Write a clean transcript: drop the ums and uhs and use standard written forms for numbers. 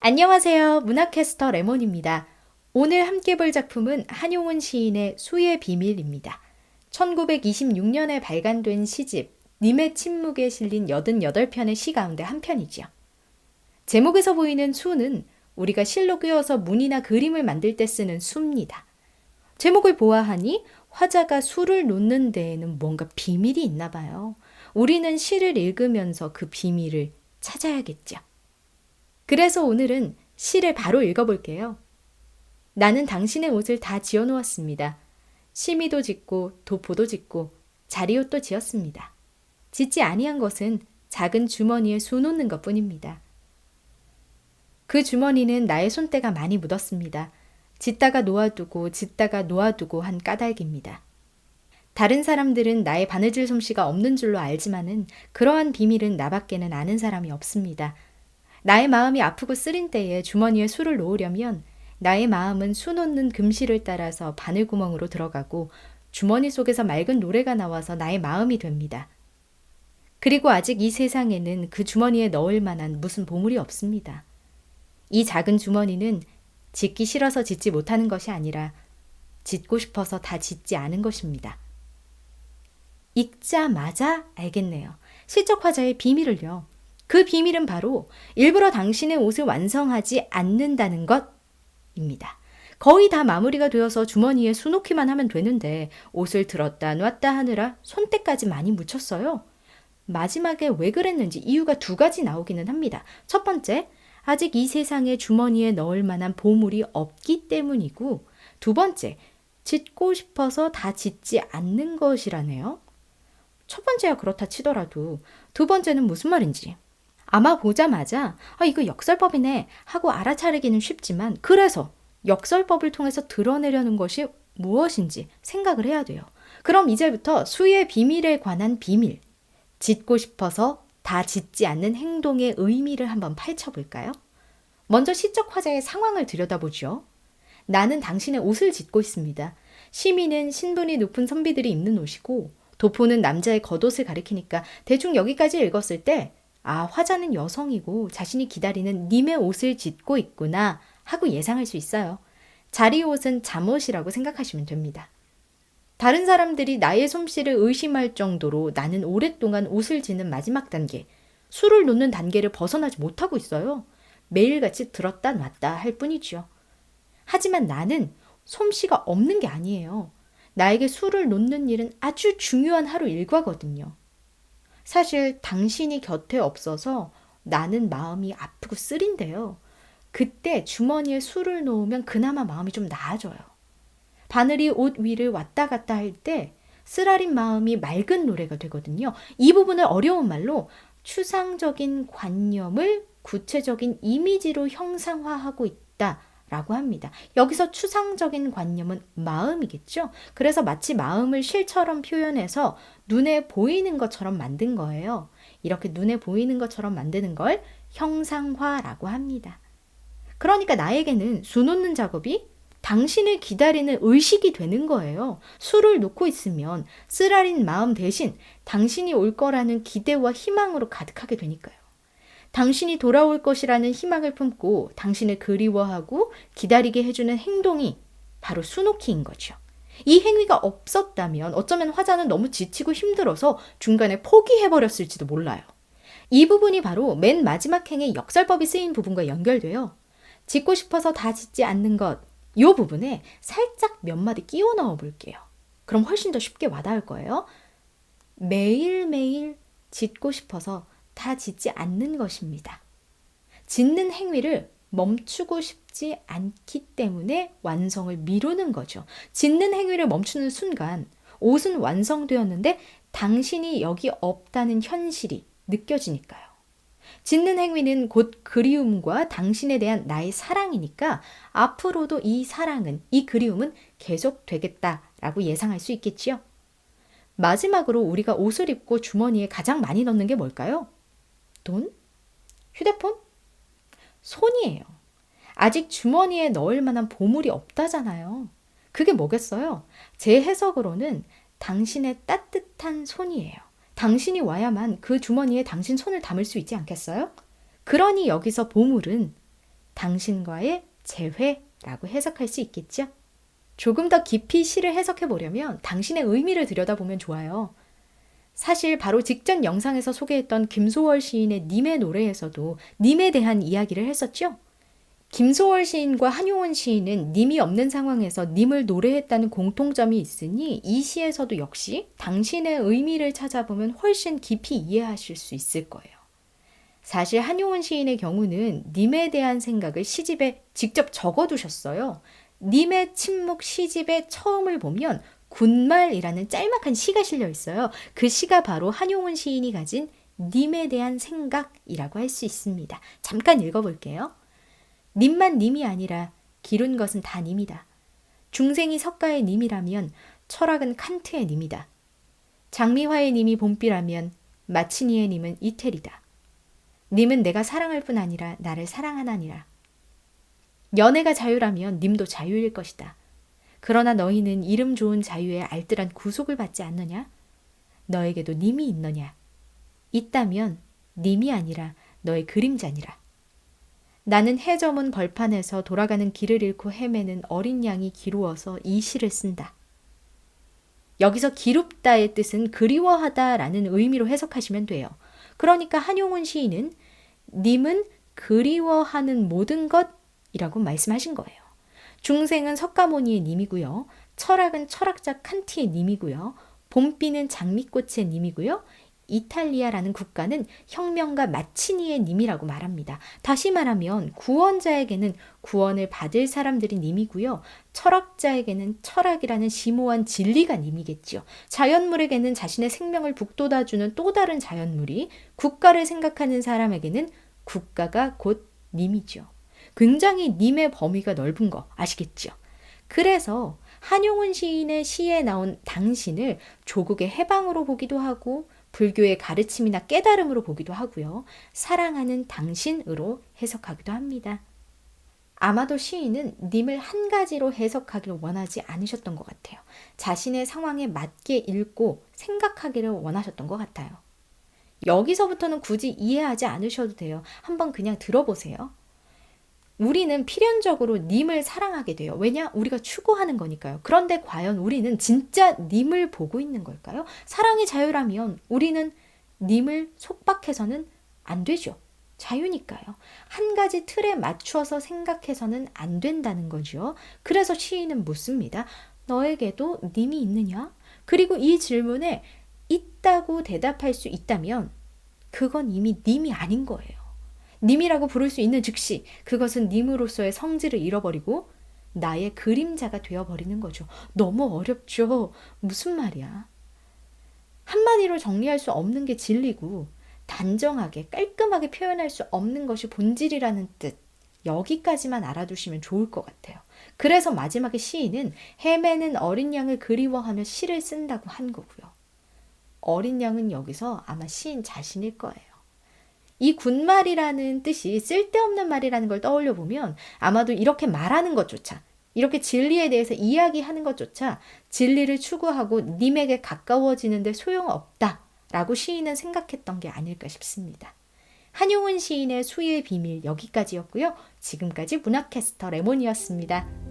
안녕하세요. 문학캐스터 레몬입니다. 오늘 함께 볼 작품은 한용운 시인의 수의 비밀입니다. 1926년에 발간된 시집 님의 침묵에 실린 88편의 시 가운데 한 편이지요. 제목에서 보이는 수는 우리가 실로 꿰어서 문이나 그림을 만들 때 쓰는 수입니다. 제목을 보아하니 화자가 수를 놓는 데에는 뭔가 비밀이 있나 봐요. 우리는 시를 읽으면서 그 비밀을 찾아야겠죠. 그래서 오늘은 시를 바로 읽어볼게요. 나는 당신의 옷을 다 지어놓았습니다. 시미도 짓고 도포도 짓고 자리옷도 지었습니다. 짓지 아니한 것은 작은 주머니에 수 놓는 것뿐입니다. 그 주머니는 나의 손때가 많이 묻었습니다. 짓다가 놓아두고 짓다가 놓아두고 한 까닭입니다. 다른 사람들은 나의 바느질 솜씨가 없는 줄로 알지만은 그러한 비밀은 나밖에는 아는 사람이 없습니다. 나의 마음이 아프고 쓰린 때에 주머니에 수를 놓으려면 나의 마음은 수 놓는 금실을 따라서 바늘구멍으로 들어가고 주머니 속에서 맑은 노래가 나와서 나의 마음이 됩니다. 그리고 아직 이 세상에는 그 주머니에 넣을 만한 무슨 보물이 없습니다. 이 작은 주머니는 짓기 싫어서 짓지 못하는 것이 아니라 짓고 싶어서 다 짓지 않은 것입니다. 읽자마자 알겠네요. 시적 화자의 비밀을요. 그 비밀은 바로 일부러 당신의 옷을 완성하지 않는다는 것입니다. 거의 다 마무리가 되어서 주머니에 수놓기만 하면 되는데 옷을 들었다 놨다 하느라 손때까지 많이 묻혔어요. 마지막에 왜 그랬는지 이유가 두 가지 나오기는 합니다. 첫 번째, 아직 이 세상에 주머니에 넣을 만한 보물이 없기 때문이고, 두 번째, 짓고 싶어서 다 짓지 않는 것이라네요. 첫 번째야 그렇다 치더라도 두 번째는 무슨 말인지 아마 보자마자 이거 역설법이네 하고 알아차리기는 쉽지만 그래서 역설법을 통해서 드러내려는 것이 무엇인지 생각을 해야 돼요. 그럼 이제부터 수의 비밀에 관한 비밀, 짓고 싶어서 다 짓지 않는 행동의 의미를 한번 파헤쳐볼까요? 먼저 시적 화자의 상황을 들여다보죠. 나는 당신의 옷을 짓고 있습니다. 시미는 신분이 높은 선비들이 입는 옷이고 도포는 남자의 겉옷을 가리키니까 대충 여기까지 읽었을 때 화자는 여성이고 자신이 기다리는 님의 옷을 짓고 있구나 하고 예상할 수 있어요. 자리옷은 잠옷이라고 생각하시면 됩니다. 다른 사람들이 나의 솜씨를 의심할 정도로 나는 오랫동안 옷을 짓는 마지막 단계, 수를 놓는 단계를 벗어나지 못하고 있어요. 매일같이 들었다 놨다 할 뿐이죠. 하지만 나는 솜씨가 없는 게 아니에요. 나에게 수를 놓는 일은 아주 중요한 하루 일과거든요. 사실 당신이 곁에 없어서 나는 마음이 아프고 쓰린데요. 그때 주머니에 수를 놓으면 그나마 마음이 좀 나아져요. 바늘이 옷 위를 왔다 갔다 할 때 쓰라린 마음이 맑은 노래가 되거든요. 이 부분을 어려운 말로 추상적인 관념을 구체적인 이미지로 형상화하고 있다. 라고 합니다. 여기서 추상적인 관념은 마음이겠죠? 그래서 마치 마음을 실처럼 표현해서 눈에 보이는 것처럼 만든 거예요. 이렇게 눈에 보이는 것처럼 만드는 걸 형상화라고 합니다. 그러니까 나에게는 수 놓는 작업이 당신을 기다리는 의식이 되는 거예요. 수를 놓고 있으면 쓰라린 마음 대신 당신이 올 거라는 기대와 희망으로 가득하게 되니까요. 당신이 돌아올 것이라는 희망을 품고 당신을 그리워하고 기다리게 해주는 행동이 바로 수놓기인 거죠. 이 행위가 없었다면 어쩌면 화자는 너무 지치고 힘들어서 중간에 포기해버렸을지도 몰라요. 이 부분이 바로 맨 마지막 행의 역설법이 쓰인 부분과 연결돼요. 짓고 싶어서 다 짓지 않는 것, 이 부분에 살짝 몇 마디 끼워 넣어 볼게요. 그럼 훨씬 더 쉽게 와닿을 거예요. 매일매일 짓고 싶어서 다 짓지 않는 것입니다. 짓는 행위를 멈추고 싶지 않기 때문에 완성을 미루는 거죠. 짓는 행위를 멈추는 순간 옷은 완성되었는데 당신이 여기 없다는 현실이 느껴지니까요. 짓는 행위는 곧 그리움과 당신에 대한 나의 사랑이니까 앞으로도 이 사랑은, 이 그리움은 계속되겠다라고 예상할 수 있겠지요. 마지막으로 우리가 옷을 입고 주머니에 가장 많이 넣는 게 뭘까요? 돈? 휴대폰? 손이에요. 아직 주머니에 넣을 만한 보물이 없다잖아요. 그게 뭐겠어요? 제 해석으로는 당신의 따뜻한 손이에요. 당신이 와야만 그 주머니에 당신 손을 담을 수 있지 않겠어요? 그러니 여기서 보물은 당신과의 재회라고 해석할 수 있겠죠? 조금 더 깊이 시를 해석해 보려면 당신의 의미를 들여다보면 좋아요. 사실 바로 직전 영상에서 소개했던 김소월 시인의 님의 노래에서도 님에 대한 이야기를 했었죠? 김소월 시인과 한용운 시인은 님이 없는 상황에서 님을 노래했다는 공통점이 있으니 이 시에서도 역시 당신의 의미를 찾아보면 훨씬 깊이 이해하실 수 있을 거예요. 사실 한용운 시인의 경우는 님에 대한 생각을 시집에 직접 적어두셨어요. 님의 침묵 시집의 처음을 보면 군말이라는 짤막한 시가 실려 있어요. 그 시가 바로 한용운 시인이 가진 님에 대한 생각이라고 할 수 있습니다. 잠깐 읽어볼게요. 님만 님이 아니라 기룬 것은 다 님이다. 중생이 석가의 님이라면 철학은 칸트의 님이다. 장미화의 님이 봄비라면 마치니의 님은 이태리다. 님은 내가 사랑할 뿐 아니라 나를 사랑하나니라. 연애가 자유라면 님도 자유일 것이다. 그러나 너희는 이름 좋은 자유에 알뜰한 구속을 받지 않느냐? 너에게도 님이 있느냐? 있다면 님이 아니라 너의 그림자니라. 나는 해저문 벌판에서 돌아가는 길을 잃고 헤매는 어린 양이 기루어서 이 시를 쓴다. 여기서 기룹다의 뜻은 그리워하다라는 의미로 해석하시면 돼요. 그러니까 한용운 시인은 님은 그리워하는 모든 것이라고 말씀하신 거예요. 중생은 석가모니의 님이고요. 철학은 철학자 칸트의 님이고요. 봄비는 장미꽃의 님이고요. 이탈리아라는 국가는 혁명가 마치니의 님이라고 말합니다. 다시 말하면 구원자에게는 구원을 받을 사람들이 님이고요. 철학자에게는 철학이라는 심오한 진리가 님이겠죠. 자연물에게는 자신의 생명을 북돋아주는 또 다른 자연물이, 국가를 생각하는 사람에게는 국가가 곧 님이죠. 굉장히 님의 범위가 넓은 거 아시겠죠? 그래서 한용운 시인의 시에 나온 당신을 조국의 해방으로 보기도 하고 불교의 가르침이나 깨달음으로 보기도 하고요. 사랑하는 당신으로 해석하기도 합니다. 아마도 시인은 님을 한 가지로 해석하기를 원하지 않으셨던 것 같아요. 자신의 상황에 맞게 읽고 생각하기를 원하셨던 것 같아요. 여기서부터는 굳이 이해하지 않으셔도 돼요. 한번 그냥 들어보세요. 우리는 필연적으로 님을 사랑하게 돼요. 왜냐? 우리가 추구하는 거니까요. 그런데 과연 우리는 진짜 님을 보고 있는 걸까요? 사랑의 자유라면 우리는 님을 속박해서는 안 되죠. 자유니까요. 한 가지 틀에 맞추어서 생각해서는 안 된다는 거죠. 그래서 시인은 묻습니다. 너에게도 님이 있느냐? 그리고 이 질문에 있다고 대답할 수 있다면 그건 이미 님이 아닌 거예요. 님이라고 부를 수 있는 즉시 그것은 님으로서의 성질을 잃어버리고 나의 그림자가 되어버리는 거죠. 너무 어렵죠? 무슨 말이야? 한마디로 정리할 수 없는 게 진리고 단정하게 깔끔하게 표현할 수 없는 것이 본질이라는 뜻. 여기까지만 알아두시면 좋을 것 같아요. 그래서 마지막에 시인은 헤매는 어린 양을 그리워하며 시를 쓴다고 한 거고요. 어린 양은 여기서 아마 시인 자신일 거예요. 이 군말이라는 뜻이 쓸데없는 말이라는 걸 떠올려 보면 아마도 이렇게 말하는 것조차, 이렇게 진리에 대해서 이야기하는 것조차 진리를 추구하고 님에게 가까워지는데 소용없다라고 시인은 생각했던 게 아닐까 싶습니다. 한용운 시인의 수의 비밀 여기까지였고요. 지금까지 문학캐스터 레몬이었습니다.